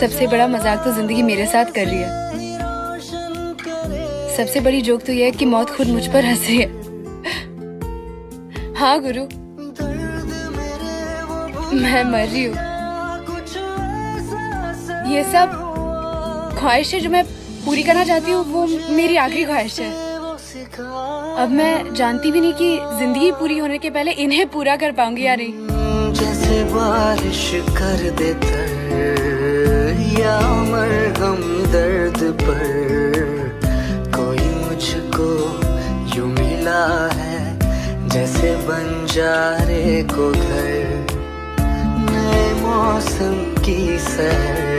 सबसे बड़ा मजाक तो जिंदगी मेरे साथ कर रही है। सबसे बड़ी जोक तो यह है कि मौत खुद मुझ पर हंस रही है। हाँ गुरु, मैं मर रही हूँ। ये सब ख्वाहिश है जो मैं पूरी करना चाहती हूँ, वो मेरी आखिरी ख्वाहिश है। अब मैं जानती भी नहीं कि जिंदगी पूरी होने के पहले इन्हें पूरा कर पाऊंगी या नहीं। जैसे बारिश कर देता या मरहम दर्द पर, कोई मुझको यूं मिला है जैसे बंजारे को घर, नए मौसम की सैर